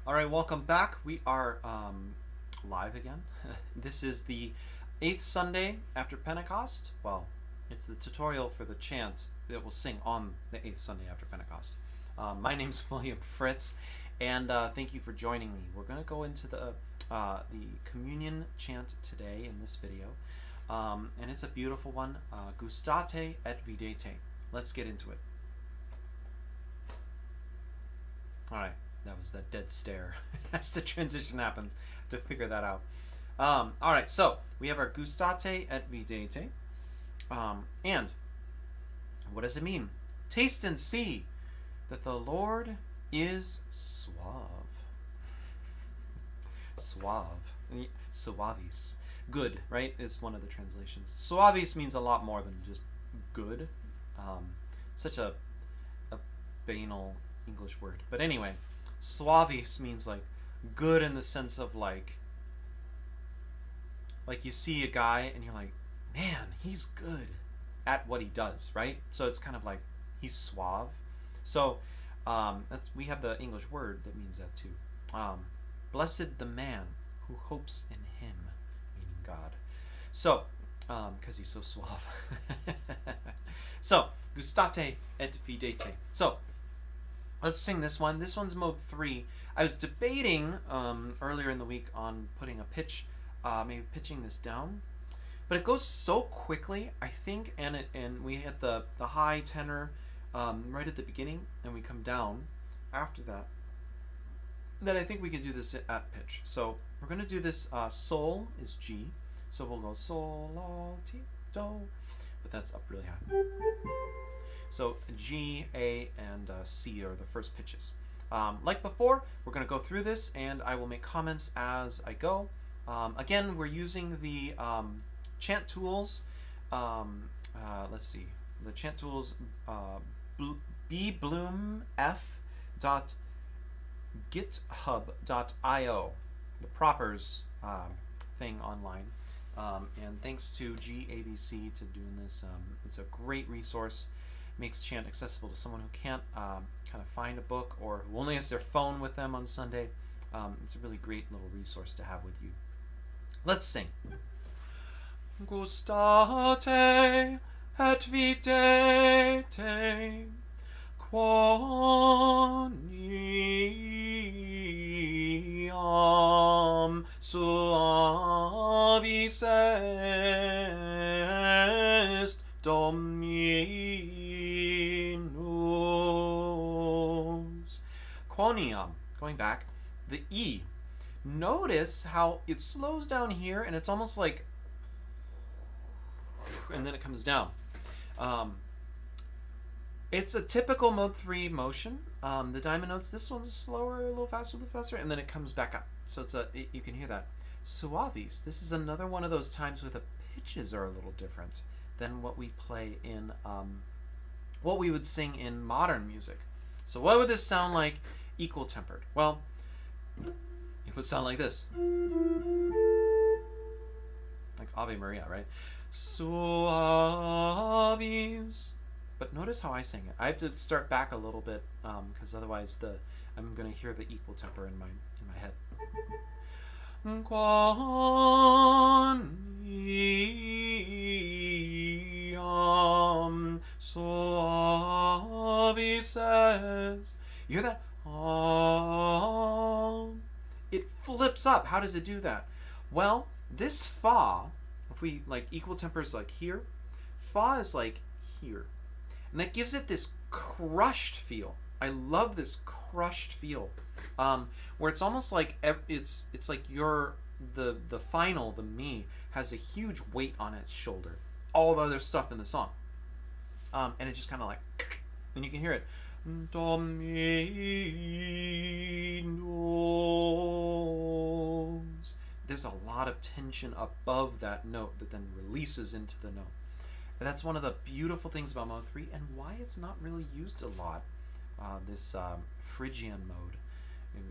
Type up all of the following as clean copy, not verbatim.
All right, welcome back. We are live again. This is the 8th Sunday after Pentecost. Well, it's the tutorial for the chant that we'll sing on the 8th Sunday after Pentecost. My name's William Fritz, and thank you for joining me. We're going to go into the communion chant today in this video, and it's a beautiful one, Gustate et Videte. Let's get into it. All right. That was that dead stare as the transition happens to figure that out. All right, so we have our Gustate et Videte. And what does it mean? Taste and see that the Lord is suave. Suave. Suavis. Good, right? Is one of the translations. Suavis means a lot more than just good. Such a banal English word. But anyway, suavis means like good in the sense of like you see a guy and you're like, man, he's good at what he does, right? So it's kind of like he's suave. So we have the English word that means that too. Blessed the man who hopes in him, meaning God. So because he's so suave. So Gustate et Videte. So let's sing this one. This one's mode 3. I was debating earlier in the week on putting a pitch, maybe pitching this down, but it goes so quickly, I think, and we hit the high tenor right at the beginning, and we come down after that. That I think we can do this at pitch. So we're going to do this. Sol is G, so we'll go sol, la, ti, do, but that's up really high. So G, A, and C are the first pitches. Like before, we're going to go through this, and I will make comments as I go. Again, we're using the chant tools. Let's see. The chant tools bbloomf.github.io, the propers thing online. And thanks to GABC to doing this. It's a great resource. Makes chant accessible to someone who can't kind of find a book or who only has their phone with them on Sunday. It's a really great little resource to have with you. Let's sing. Gustate et videte quoniam suavis est Dominus. Quoniam, going back, the E. Notice how it slows down here and it's almost like, and then it comes down. It's a typical mode 3 motion. The diamond notes, this one's slower, a little faster, and then it comes back up. So you can hear that. Suavis, this is another one of those times where the pitches are a little different than what we play in, what we would sing in modern music. So what would this sound like equal tempered? Well, it would sound like this. Like Ave Maria, right? Suavis. But notice how I sing it. I have to start back a little bit because otherwise I'm going to hear the equal temper in my head. Quoniam suavis est. You hear that? It flips up. How does it do that? Well, this fa, if we like equal tempers like here, fa is like here. And that gives it this crushed feel. I love this crushed feel, where it's almost like it's like the final, the me, has a huge weight on its shoulder. All the other stuff in the song, and it just kind of like, and you can hear it. Dominus. There's a lot of tension above that note that then releases into the note. And that's one of the beautiful things about mode 3 and why it's not really used a lot, this Phrygian mode,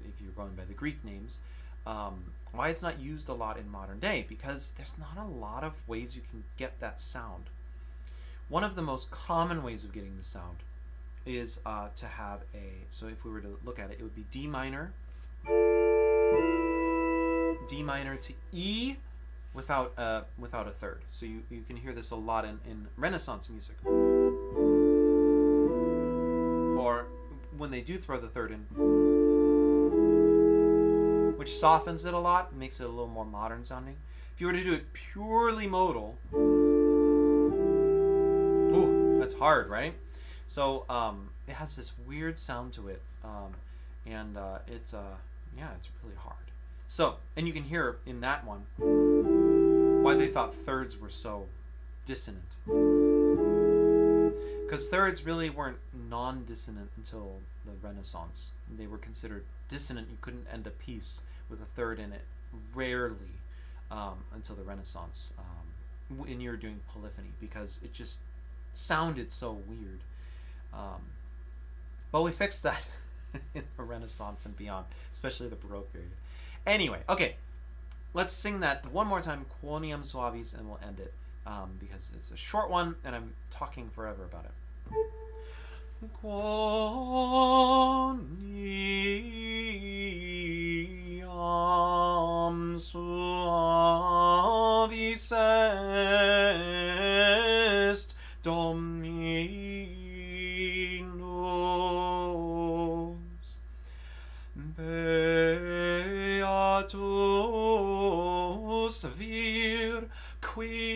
if you're going by the Greek names, why it's not used a lot in modern day, because there's not a lot of ways you can get that sound. One of the most common ways of getting the sound is to have so if we were to look at it, it would be D minor D minor to E without a third. So you can hear this a lot in Renaissance music. Or when they do throw the third in, which softens it a lot and makes it a little more modern sounding. If you were to do it purely modal, ooh, that's hard, right? So it has this weird sound to it, and it's really hard. So, and you can hear in that one why they thought thirds were so dissonant. Because thirds really weren't non-dissonant until the Renaissance. They were considered dissonant. You couldn't end a piece with a third in it, rarely, until the Renaissance, when you're doing polyphony, because it just sounded so weird. But we fixed that in the Renaissance and beyond, especially the Baroque period. Anyway, okay, let's sing that one more time, Quoniam Suavis, and we'll end it, because it's a short one and I'm talking forever about it. Quoniam suavis est Dominus, beatus vir qui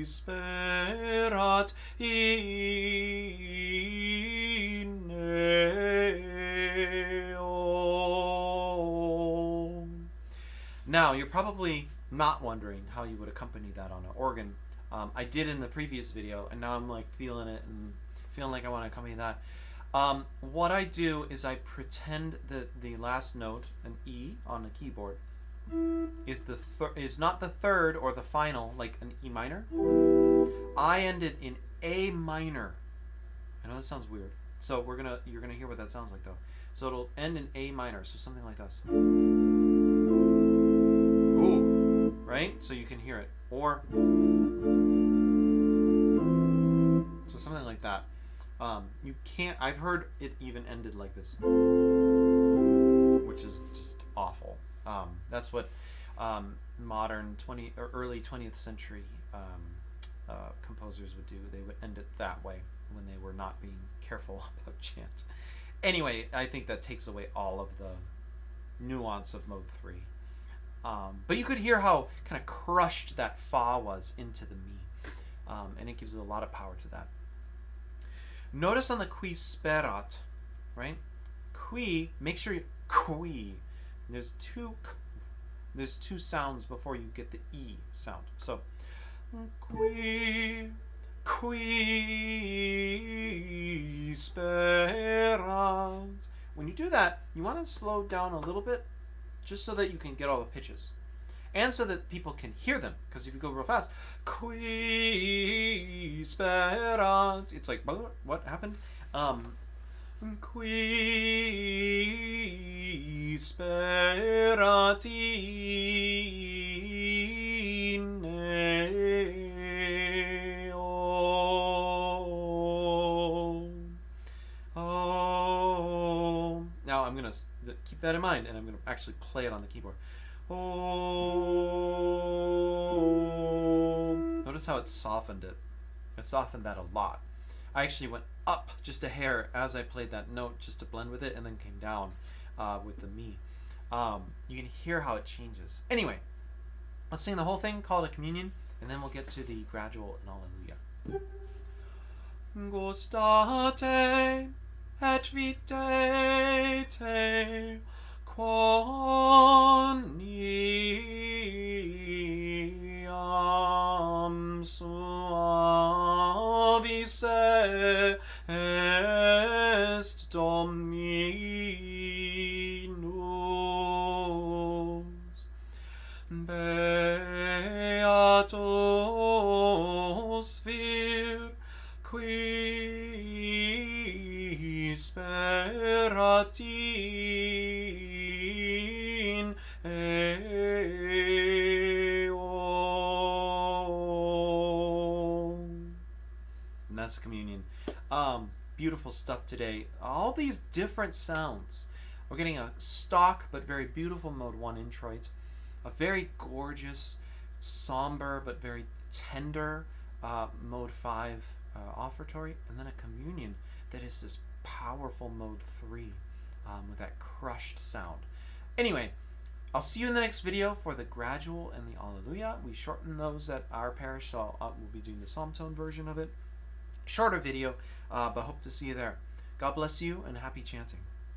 sperat in eo. Now, you're probably not wondering how you would accompany that on an organ. I did in the previous video, and now I'm like feeling it and feeling like I want to accompany that. What I do is I pretend that the last note, an E on the keyboard, is not the third or the final, like an E minor. I end it in A minor. I know that sounds weird. So you're gonna hear what that sounds like though. So it'll end in A minor, so something like this. Ooh, right? So you can hear it. Or so something like that. You can't. I've heard it even ended like this, which is just awful. That's what modern early 20th century composers would do. They would end it that way when they were not being careful about chant. Anyway, I think that takes away all of the nuance of mode 3. But you could hear how kind of crushed that fa was into the mi, and it gives it a lot of power to that. Notice on the qui sperat, right? Qui, make sure you qui. There's two sounds before you get the E sound. So qui sperat. When you do that, you want to slow down a little bit, just so that you can get all the pitches, and so that people can hear them. Because if you go real fast, qui sperat, it's like, what happened? Qui sperat in eo. Oh. Now I'm going to keep that in mind, and I'm going to actually play it on the keyboard. Oh. Notice how it softened it. It softened that a lot. I actually went up just a hair as I played that note just to blend with it, and then came down with the mi. You can hear how it changes. Anyway, let's sing the whole thing, call it a communion, and then we'll get to the gradual and Alleluia. Gustate et videte quoniam suavis est Dominus, beatus vir qui sperat in eo. And that's communion. Beautiful stuff today. All these different sounds. We're getting a stock but very beautiful Mode 1 introit, a very gorgeous, somber but very tender Mode 5 offertory, and then a communion that is this powerful Mode 3 with that crushed sound. Anyway, I'll see you in the next video for the gradual and the Alleluia. We shorten those at our parish, so we'll be doing the psalm tone version of it. Shorter video, but hope to see you there. God bless you and happy chanting.